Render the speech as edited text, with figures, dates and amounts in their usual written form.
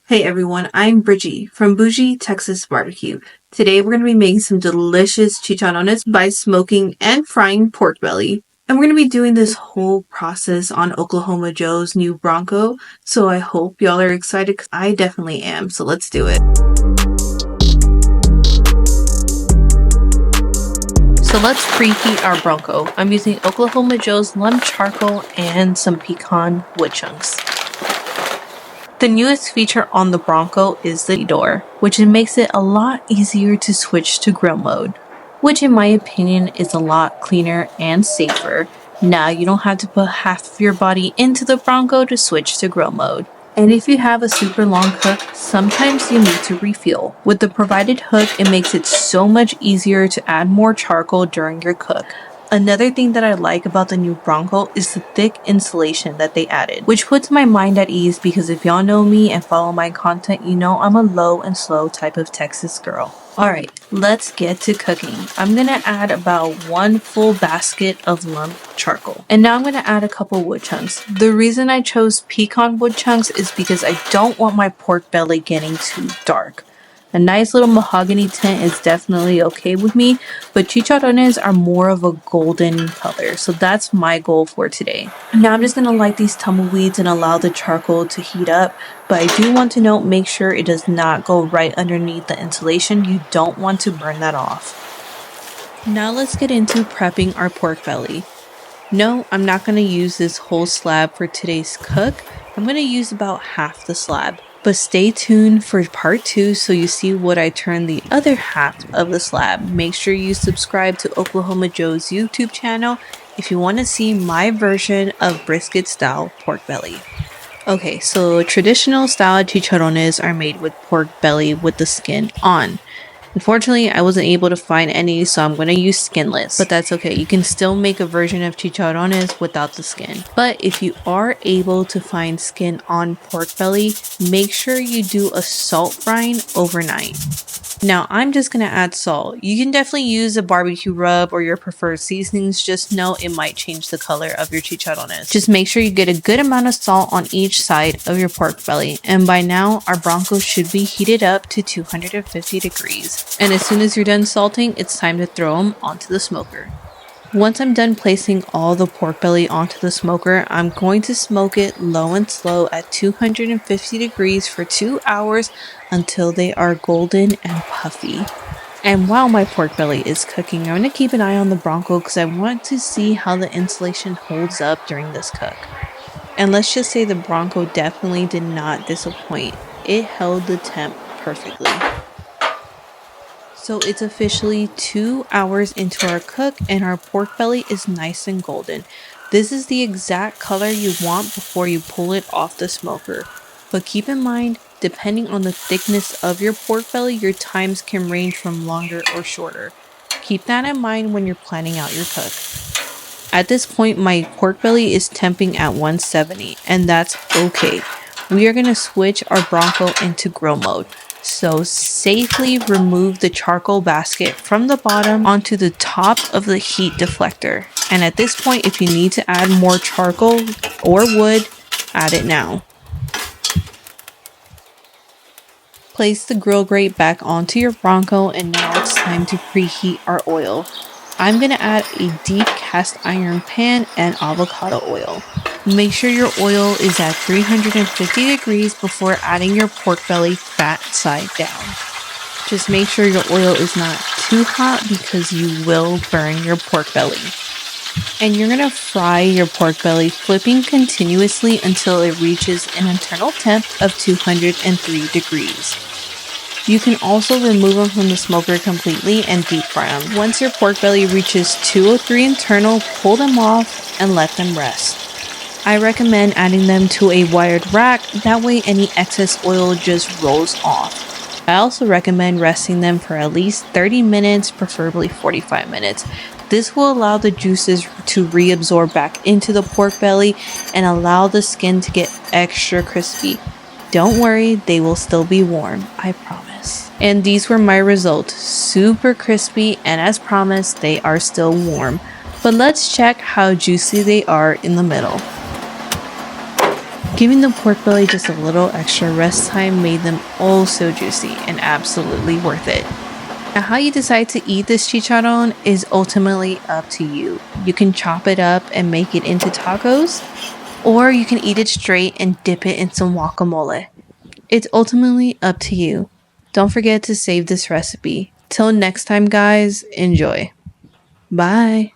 Hey everyone, I'm Bridgie from Bougie, Texas Barbecue. Today we're going to be making some delicious chicharrones by smoking and frying pork belly. And we're going to be doing this whole process on Oklahoma Joe's new Bronco, so I hope y'all are excited because I definitely am, so let's do it. So let's preheat our Bronco. I'm using Oklahoma Joe's lemon charcoal and some pecan wood chunks. The newest feature on the Bronco is the door, which makes it a lot easier to switch to grill mode, which in my opinion is a lot cleaner and safer. Now you don't have to put half of your body into the Bronco to switch to grill mode. And if you have a super long cook, sometimes you need to refuel. With the provided hook, it makes it so much easier to add more charcoal during your cook. Another thing that I like about the new Bronco is the thick insulation that they added, which puts my mind at ease because if y'all know me and follow my content, you know I'm a low and slow type of Texas girl. Alright, let's get to cooking. I'm gonna add about 1 full basket of lump charcoal. And now I'm gonna add a couple wood chunks. The reason I chose pecan wood chunks is because I don't want my pork belly getting too dark. A nice little mahogany tint is definitely okay with me, but chicharrones are more of a golden color, so that's my goal for today. Now I'm just going to light these tumbleweeds and allow the charcoal to heat up, but I do want to note, make sure it does not go right underneath the insulation. You don't want to burn that off. Now let's get into prepping our pork belly. No, I'm not going to use this whole slab for today's cook. I'm going to use about half the slab. But stay tuned for part 2 so you see what I turn the other half of the slab. Make sure you subscribe to Oklahoma Joe's YouTube channel if you want to see my version of brisket style pork belly. Okay, so traditional style chicharrones are made with pork belly with the skin on. Unfortunately, I wasn't able to find any, so I'm going to use skinless. But that's okay. You can still make a version of chicharrones without the skin. But if you are able to find skin on pork belly, make sure you do a salt frying overnight. Now, I'm just going to add salt. You can definitely use a barbecue rub or your preferred seasonings. Just know it might change the color of your chicharrones. Just make sure you get a good amount of salt on each side of your pork belly. And by now, our Bronco should be heated up to 250 degrees. And as soon as you're done salting, it's time to throw them onto the smoker. Once I'm done placing all the pork belly onto the smoker, I'm going to smoke it low and slow at 250 degrees for 2 hours until they are golden and puffy. And while my pork belly is cooking, I'm going to keep an eye on the Bronco because I want to see how the insulation holds up during this cook. And let's just say the Bronco definitely did not disappoint. It held the temp perfectly. So it's officially 2 hours into our cook and our pork belly is nice and golden. This is the exact color you want before you pull it off the smoker. But keep in mind, depending on the thickness of your pork belly, your times can range from longer or shorter. Keep that in mind when you're planning out your cook. At this point, my pork belly is temping at 170 and that's okay. We are going to switch our Bronco into grill mode. So safely remove the charcoal basket from the bottom onto the top of the heat deflector. And at this point, if you need to add more charcoal or wood, add it now. Place the grill grate back onto your Bronco and now it's time to preheat our oil. I'm going to add a deep cast iron pan and avocado oil. Make sure your oil is at 350 degrees before adding your pork belly fat side down. Just make sure your oil is not too hot because you will burn your pork belly. And you're going to fry your pork belly, flipping continuously until it reaches an internal temp of 203 degrees. You can also remove them from the smoker completely and deep fry them. Once your pork belly reaches 203 internal, pull them off and let them rest. I recommend adding them to a wired rack, that way any excess oil just rolls off. I also recommend resting them for at least 30 minutes, preferably 45 minutes. This will allow the juices to reabsorb back into the pork belly and allow the skin to get extra crispy. Don't worry, they will still be warm, I promise. And these were my results, super crispy, and as promised, they are still warm. But let's check how juicy they are in the middle. Giving the pork belly just a little extra rest time made them oh so juicy and absolutely worth it. Now, how you decide to eat this chicharrón is ultimately up to you. You can chop it up and make it into tacos, or you can eat it straight and dip it in some guacamole. It's ultimately up to you. Don't forget to save this recipe. Till next time, guys, enjoy. Bye.